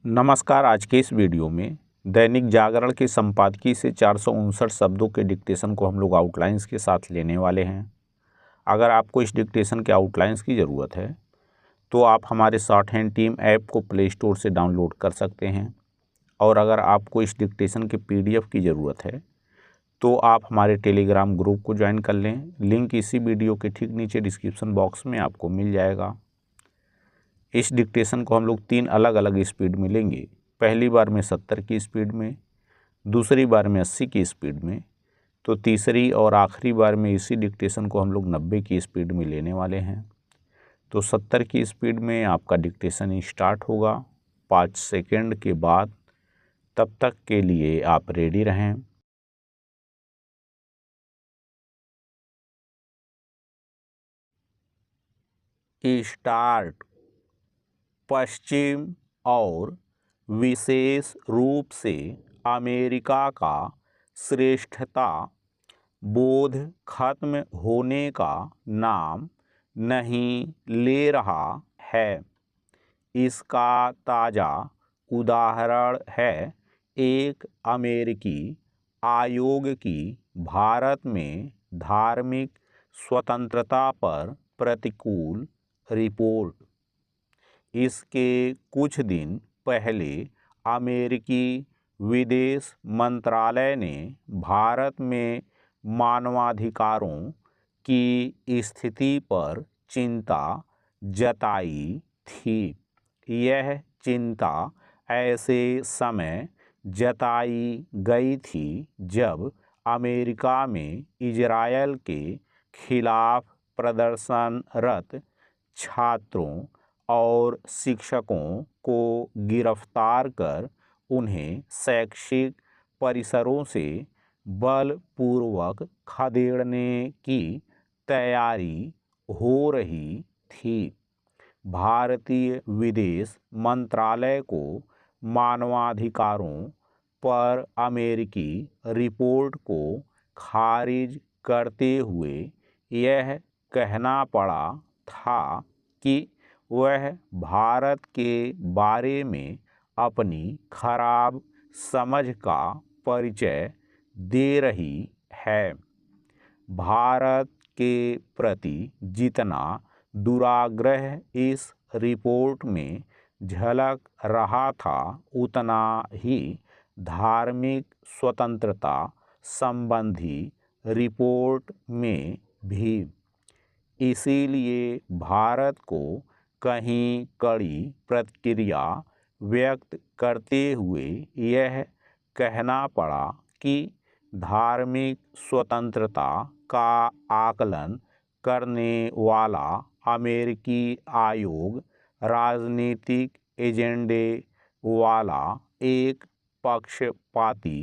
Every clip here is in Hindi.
नमस्कार। आज के इस वीडियो में दैनिक जागरण के संपादकीय से 459 शब्दों के डिक्टेशन को हम लोग आउटलाइंस के साथ लेने वाले हैं। अगर आपको इस डिक्टेशन के आउटलाइंस की ज़रूरत है तो आप हमारे शॉर्ट हैंड टीम ऐप को प्ले स्टोर से डाउनलोड कर सकते हैं, और अगर आपको इस डिक्टेशन के PDF की ज़रूरत है तो आप हमारे टेलीग्राम ग्रुप को ज्वाइन कर लें। लिंक इसी वीडियो के ठीक नीचे डिस्क्रिप्शन बॉक्स में आपको मिल जाएगा। इस डिक्टेशन को हम लोग 3 अलग अलग स्पीड में लेंगे। पहली बार में 70 की स्पीड में, दूसरी बार में 80 की स्पीड में, तो तीसरी और आखिरी बार में इसी डिक्टेशन को हम लोग 90 की स्पीड में लेने वाले हैं। तो 70 की स्पीड में आपका डिक्टेशन स्टार्ट होगा 5 सेकंड के बाद। तब तक के लिए आप रेडी रहें। स्टार्ट। पश्चिम और विशेष रूप से अमेरिका का श्रेष्ठता बोध खत्म होने का नाम नहीं ले रहा है। इसका ताज़ा उदाहरण है एक अमेरिकी आयोग की भारत में धार्मिक स्वतंत्रता पर प्रतिकूल रिपोर्ट। इसके कुछ दिन पहले अमेरिकी विदेश मंत्रालय ने भारत में मानवाधिकारों की स्थिति पर चिंता जताई थी। यह चिंता ऐसे समय जताई गई थी जब अमेरिका में इजरायल के खिलाफ प्रदर्शनरत छात्रों और शिक्षकों को गिरफ्तार कर उन्हें शैक्षिक परिसरों से बलपूर्वक खदेड़ने की तैयारी हो रही थी। भारतीय विदेश मंत्रालय को मानवाधिकारों पर अमेरिकी रिपोर्ट को खारिज करते हुए यह कहना पड़ा था कि वह भारत के बारे में अपनी खराब समझ का परिचय दे रही है। भारत के प्रति जितना दुराग्रह इस रिपोर्ट में झलक रहा था, उतना ही धार्मिक स्वतंत्रता संबंधी रिपोर्ट में भी। इसीलिए भारत को कहीं कड़ी प्रतिक्रिया व्यक्त करते हुए यह कहना पड़ा कि धार्मिक स्वतंत्रता का आकलन करने वाला अमेरिकी आयोग राजनीतिक एजेंडे वाला एक पक्षपाती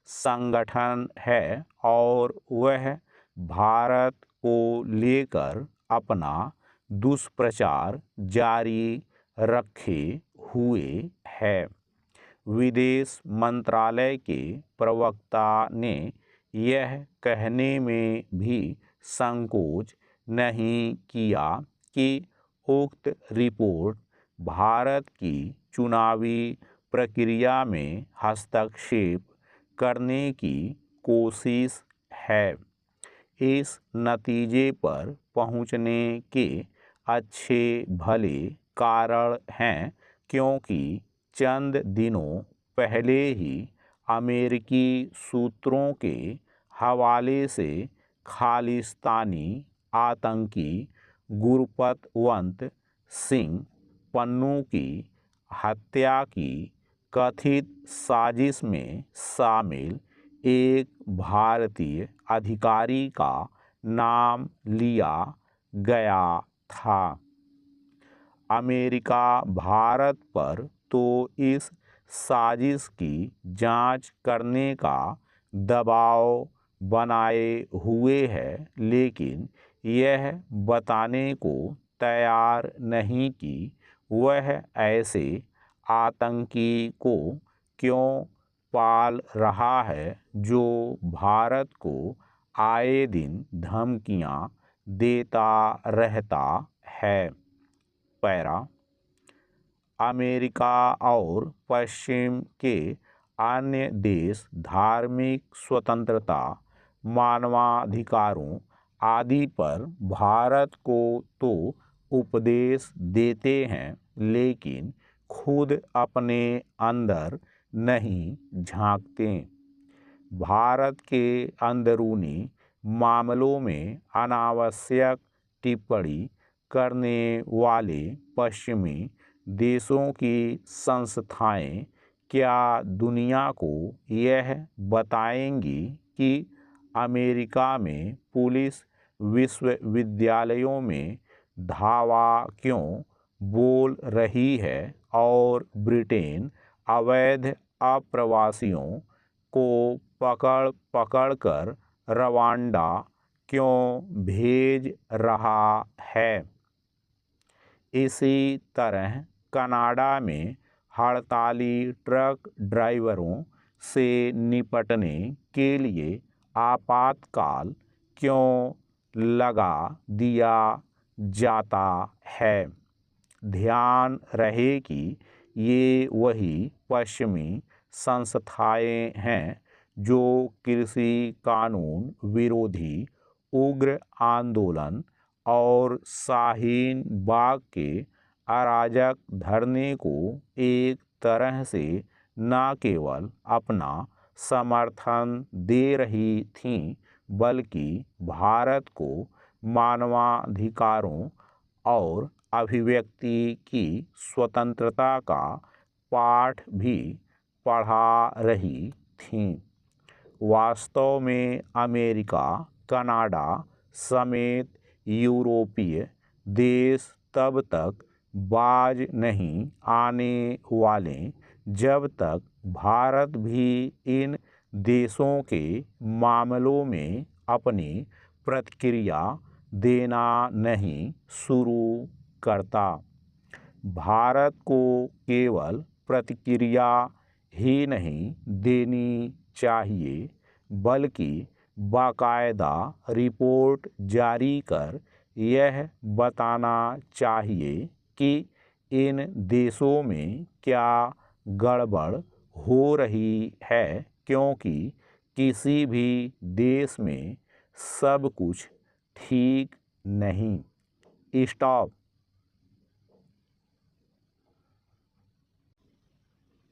संगठन है, और वह भारत को लेकर अपना दुष्प्रचार जारी रखे हुए है। विदेश मंत्रालय के प्रवक्ता ने यह कहने में भी संकोच नहीं किया कि उक्त रिपोर्ट भारत की चुनावी प्रक्रिया में हस्तक्षेप करने की कोशिश है। इस नतीजे पर पहुंचने के अच्छे भले कारण हैं, क्योंकि चंद दिनों पहले ही अमेरिकी सूत्रों के हवाले से खालिस्तानी आतंकी गुरपतवंत सिंह पन्नू की हत्या की कथित साजिश में शामिल एक भारतीय अधिकारी का नाम लिया गया था। अमेरिका भारत पर तो इस साजिश की जांच करने का दबाव बनाए हुए है, लेकिन यह बताने को तैयार नहीं कि वह ऐसे आतंकी को क्यों पाल रहा है जो भारत को आए दिन धमकियां देता रहता है। पैरा। अमेरिका और पश्चिम के अन्य देश धार्मिक स्वतंत्रता, मानवाधिकारों आदि पर भारत को तो उपदेश देते हैं, लेकिन खुद अपने अंदर नहीं झांकते। भारत के अंदरूनी मामलों में अनावश्यक टिप्पणी करने वाले पश्चिमी देशों की संस्थाएं क्या दुनिया को यह बताएंगी कि अमेरिका में पुलिस विश्वविद्यालयों में धावा क्यों बोल रही है और ब्रिटेन अवैध अप्रवासियों को पकड़ पकड़ कर रवांडा क्यों भेज रहा है। इसी तरह कनाडा में हड़ताली ट्रक ड्राइवरों से निपटने के लिए आपातकाल क्यों लगा दिया जाता है। ध्यान रहे कि ये वही पश्चिमी संस्थाएं हैं जो कृषि कानून विरोधी उग्र आंदोलन और शाहीन बाग के अराजक धरने को एक तरह से न केवल अपना समर्थन दे रही थीं, बल्कि भारत को मानवाधिकारों और अभिव्यक्ति की स्वतंत्रता का पाठ भी पढ़ा रही थीं। वास्तव में अमेरिका, कनाडा समेत यूरोपीय देश तब तक बाज नहीं आने वाले जब तक भारत भी इन देशों के मामलों में अपनी प्रतिक्रिया देना नहीं शुरू करता। भारत को केवल प्रतिक्रिया ही नहीं देनी चाहिए, बल्कि बाकायदा रिपोर्ट जारी कर यह बताना चाहिए कि इन देशों में क्या गड़बड़ हो रही है, क्योंकि किसी भी देश में सब कुछ ठीक नहीं। स्टॉप।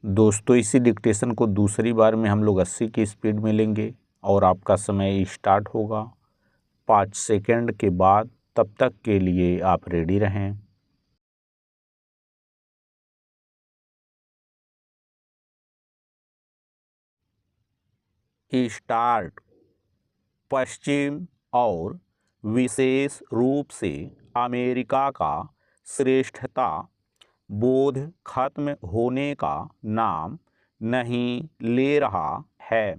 दोस्तों, इसी डिक्टेशन को दूसरी बार में हम लोग 80 की स्पीड में लेंगे और आपका समय स्टार्ट होगा 5 सेकंड के बाद। तब तक के लिए आप रेडी रहें। स्टार्ट। पश्चिम और विशेष रूप से अमेरिका का श्रेष्ठता बोध खत्म होने का नाम नहीं ले रहा है।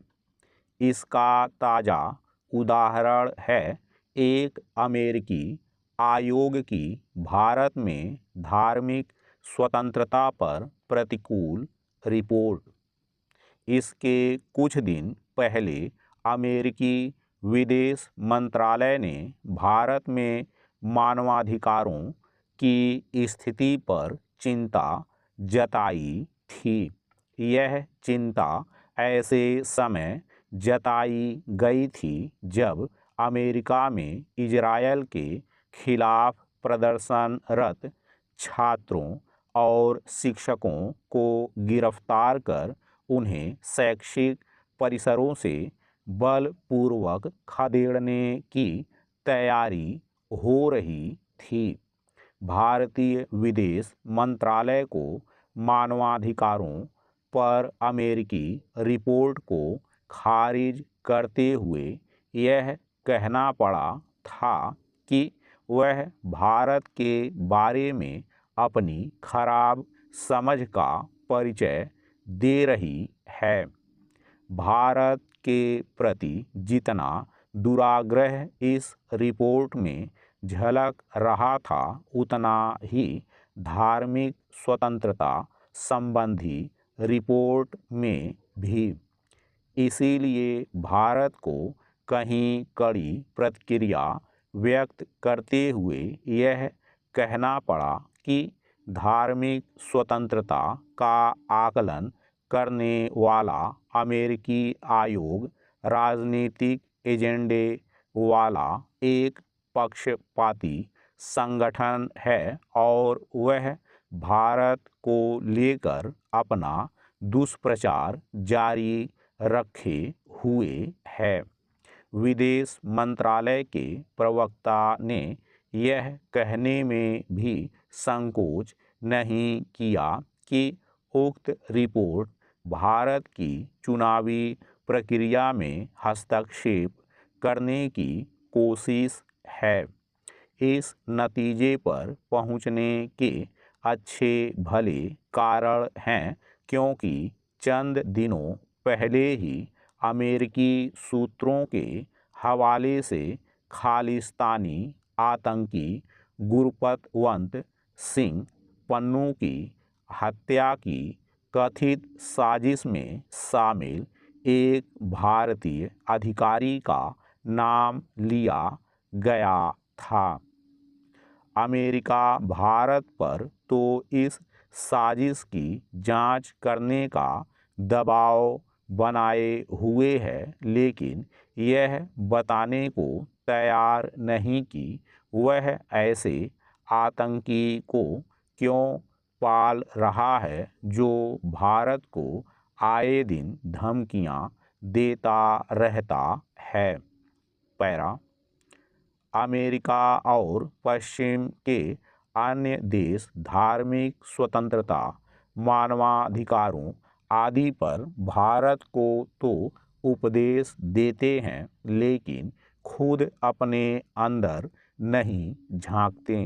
इसका ताज़ा उदाहरण है एक अमेरिकी आयोग की भारत में धार्मिक स्वतंत्रता पर प्रतिकूल रिपोर्ट। इसके कुछ दिन पहले अमेरिकी विदेश मंत्रालय ने भारत में मानवाधिकारों की स्थिति पर चिंता जताई थी। यह चिंता ऐसे समय जताई गई थी जब अमेरिका में इजरायल के खिलाफ प्रदर्शनरत छात्रों और शिक्षकों को गिरफ्तार कर उन्हें शैक्षिक परिसरों से बलपूर्वक खदेड़ने की तैयारी हो रही थी। भारतीय विदेश मंत्रालय को मानवाधिकारों पर अमेरिकी रिपोर्ट को खारिज करते हुए यह कहना पड़ा था कि वह भारत के बारे में अपनी खराब समझ का परिचय दे रही है। भारत के प्रति जितना दुराग्रह इस रिपोर्ट में झलक रहा था, उतना ही धार्मिक स्वतंत्रता संबंधी रिपोर्ट में भी। इसीलिए भारत को कहीं कड़ी प्रतिक्रिया व्यक्त करते हुए यह कहना पड़ा कि धार्मिक स्वतंत्रता का आकलन करने वाला अमेरिकी आयोग राजनीतिक एजेंडे वाला एक पक्षपाती संगठन है और वह भारत को लेकर अपना दुष्प्रचार जारी रखे हुए है। विदेश मंत्रालय के प्रवक्ता ने यह कहने में भी संकोच नहीं किया कि उक्त रिपोर्ट भारत की चुनावी प्रक्रिया में हस्तक्षेप करने की कोशिश है। इस नतीजे पर पहुंचने के अच्छे भले कारण हैं क्योंकि चंद दिनों पहले ही अमेरिकी सूत्रों के हवाले से खालिस्तानी आतंकी गुरपतवंत सिंह पन्नू की हत्या की कथित साजिश में शामिल एक भारतीय अधिकारी का नाम लिया गया था। अमेरिका भारत पर तो इस साजिश की जांच करने का दबाव बनाए हुए है, लेकिन यह बताने को तैयार नहीं कि वह ऐसे आतंकी को क्यों पाल रहा है जो भारत को आए दिन धमकियां देता रहता है। पैरा अमेरिका और पश्चिम के अन्य देश धार्मिक स्वतंत्रता, मानवाधिकारों आदि पर भारत को तो उपदेश देते हैं, लेकिन खुद अपने अंदर नहीं झांकते।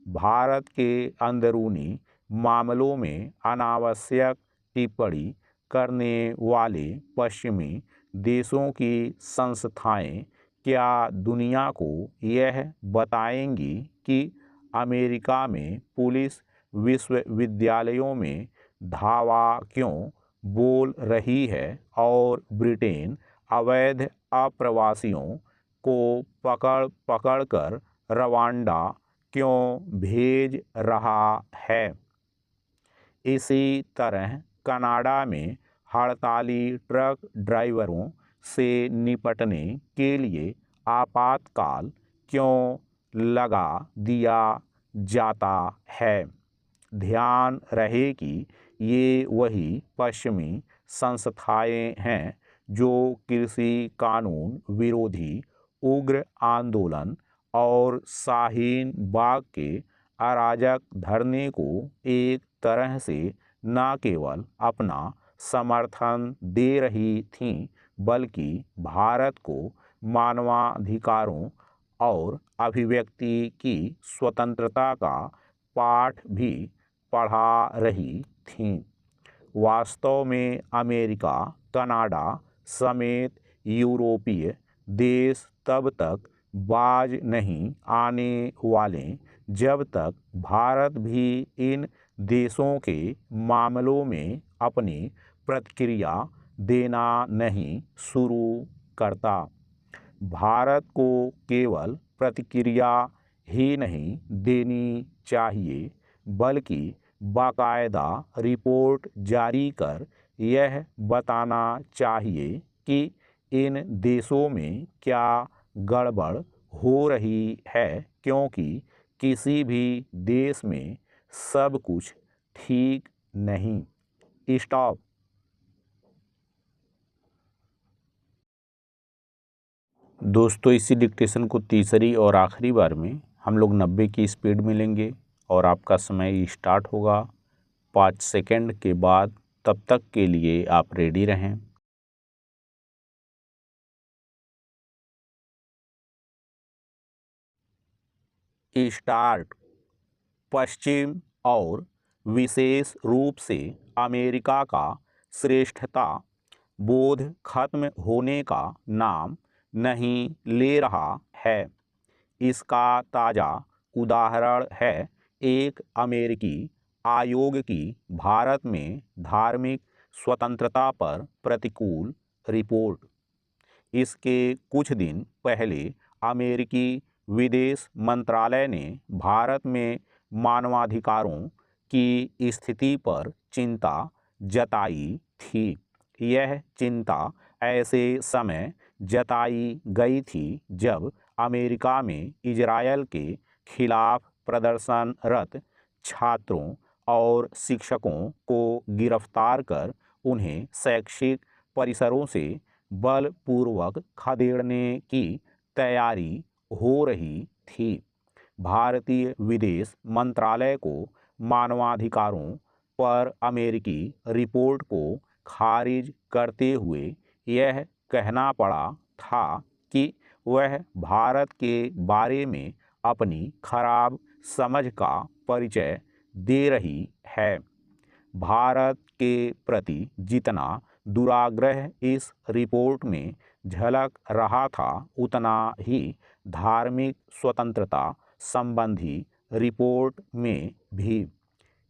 भारत के अंदरूनी मामलों में अनावश्यक टिप्पणी करने वाले पश्चिमी देशों की संस्थाएं क्या दुनिया को यह बताएंगी कि अमेरिका में पुलिस विश्वविद्यालयों में धावा क्यों बोल रही है और ब्रिटेन अवैध अप्रवासियों को पकड़ पकड़ कर रवांडा क्यों भेज रहा है। इसी तरह कनाडा में हड़ताली ट्रक ड्राइवरों से निपटने के लिए आपातकाल क्यों लगा दिया जाता है। ध्यान रहे कि ये वही पश्चिमी संस्थाएं हैं जो कृषि कानून विरोधी उग्र आंदोलन और शाहीन बाग के अराजक धरने को एक तरह से न केवल अपना समर्थन दे रही थीं, बल्कि भारत को मानवाधिकारों और अभिव्यक्ति की स्वतंत्रता का पाठ भी पढ़ा रही थीं। वास्तव में अमेरिका, कनाडा समेत यूरोपीय देश तब तक बाज नहीं आने वाले जब तक भारत भी इन देशों के मामलों में अपनी प्रतिक्रिया देना नहीं शुरू करता। भारत को केवल प्रतिक्रिया ही नहीं देनी चाहिए, बल्कि बाकायदा रिपोर्ट जारी कर यह बताना चाहिए कि इन देशों में क्या गड़बड़ हो रही है, क्योंकि किसी भी देश में सब कुछ ठीक नहीं। स्टॉप। दोस्तों, इसी डिक्टेशन को तीसरी और आखिरी बार में हम लोग 90 की स्पीड में लेंगे और आपका समय स्टार्ट होगा 5 सेकंड के बाद। तब तक के लिए आप रेडी रहें। स्टार्ट। पश्चिम और विशेष रूप से अमेरिका का श्रेष्ठता बोध खत्म होने का नाम नहीं ले रहा है। इसका ताज़ा उदाहरण है एक अमेरिकी आयोग की भारत में धार्मिक स्वतंत्रता पर प्रतिकूल रिपोर्ट। इसके कुछ दिन पहले अमेरिकी विदेश मंत्रालय ने भारत में मानवाधिकारों की स्थिति पर चिंता जताई थी। यह चिंता ऐसे समय जताई गई थी जब अमेरिका में इजरायल के खिलाफ प्रदर्शनरत छात्रों और शिक्षकों को गिरफ्तार कर उन्हें शैक्षिक परिसरों से बलपूर्वक खदेड़ने की तैयारी हो रही थी। भारतीय विदेश मंत्रालय को मानवाधिकारों पर अमेरिकी रिपोर्ट को खारिज करते हुए यह कहना पड़ा था कि वह भारत के बारे में अपनी खराब समझ का परिचय दे रही है। भारत के प्रति जितना दुराग्रह इस रिपोर्ट में झलक रहा था, उतना ही धार्मिक स्वतंत्रता संबंधी रिपोर्ट में भी।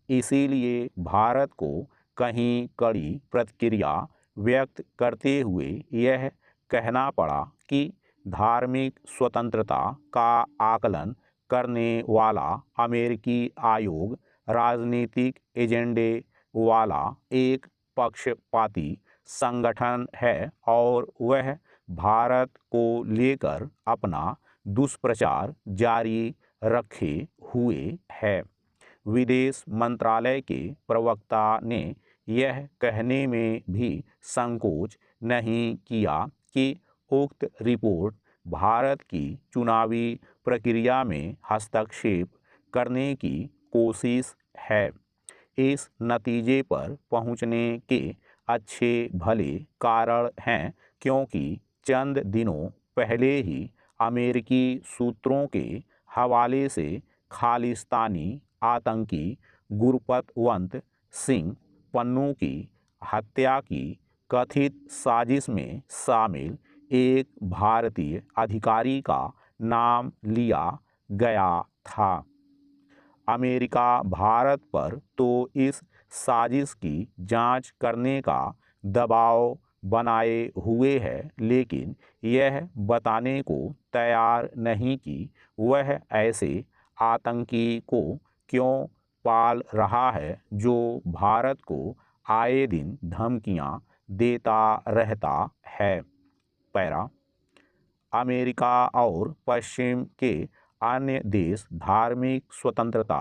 इसीलिए भारत को कहीं कड़ी प्रतिक्रिया व्यक्त करते हुए यह कहना पड़ा कि धार्मिक स्वतंत्रता का आकलन करने वाला अमेरिकी आयोग राजनीतिक एजेंडे वाला एक पक्षपाती संगठन है और वह भारत को लेकर अपना दुष्प्रचार जारी रखे हुए है। विदेश मंत्रालय के प्रवक्ता ने यह कहने में भी संकोच नहीं किया कि उक्त रिपोर्ट भारत की चुनावी प्रक्रिया में हस्तक्षेप करने की कोशिश है। इस नतीजे पर पहुंचने के अच्छे भले कारण हैं, क्योंकि चंद दिनों पहले ही अमेरिकी सूत्रों के हवाले से खालिस्तानी आतंकी गुरपतवंत सिंह पन्नू की हत्या की कथित साजिश में शामिल एक भारतीय अधिकारी का नाम लिया गया था। अमेरिका भारत पर तो इस साजिश की जांच करने का दबाव बनाए हुए है, लेकिन यह बताने को तैयार नहीं कि वह ऐसे आतंकी को क्यों पाल रहा है जो भारत को आए दिन धमकियां देता रहता है। पैरा अमेरिका और पश्चिम के अन्य देश धार्मिक स्वतंत्रता,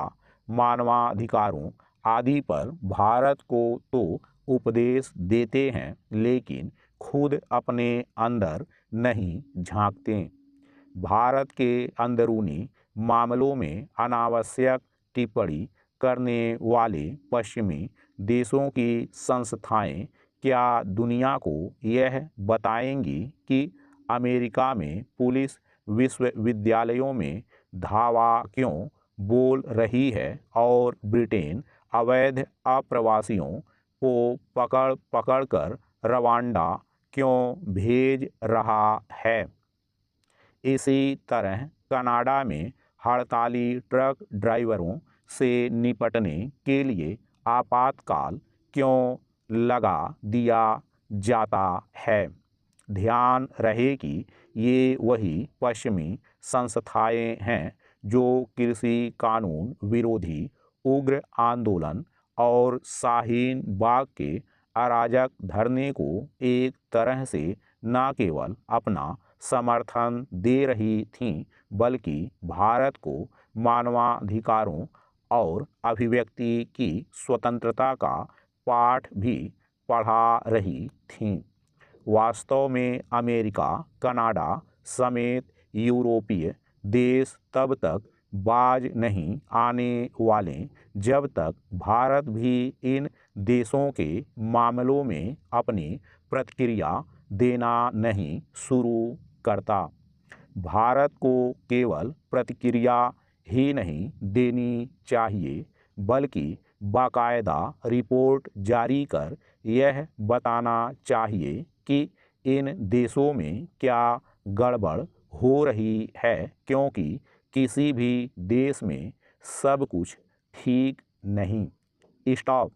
मानवाधिकारों आदि पर भारत को तो उपदेश देते हैं, लेकिन खुद अपने अंदर नहीं झांकते। भारत के अंदरूनी मामलों में अनावश्यक टिप्पणी करने वाले पश्चिमी देशों की संस्थाएं क्या दुनिया को यह बताएंगी कि अमेरिका में पुलिस विश्वविद्यालयों में धावा क्यों बोल रही है और ब्रिटेन अवैध अप्रवासियों को पकड़ पकड़ कर रवांडा क्यों भेज रहा है। इसी तरह कनाडा में हड़ताली ट्रक ड्राइवरों से निपटने के लिए आपातकाल क्यों लगा दिया जाता है। ध्यान रहे कि ये वही पश्चिमी संस्थाएं हैं जो कृषि कानून विरोधी उग्र आंदोलन और शाहीन बाग के अराजक धरने को एक तरह से न केवल अपना समर्थन दे रही थीं, बल्कि भारत को मानवाधिकारों और अभिव्यक्ति की स्वतंत्रता का पाठ भी पढ़ा रही थीं। वास्तव में अमेरिका, कनाडा समेत यूरोपीय देश तब तक बाज नहीं आने वाले जब तक भारत भी इन देशों के मामलों में अपनी प्रतिक्रिया देना नहीं शुरू करता। भारत को केवल प्रतिक्रिया ही नहीं देनी चाहिए, बल्कि बाकायदा रिपोर्ट जारी कर यह बताना चाहिए कि इन देशों में क्या गड़बड़ हो रही है, क्योंकि किसी भी देश में सब कुछ ठीक नहीं। स्टॉप।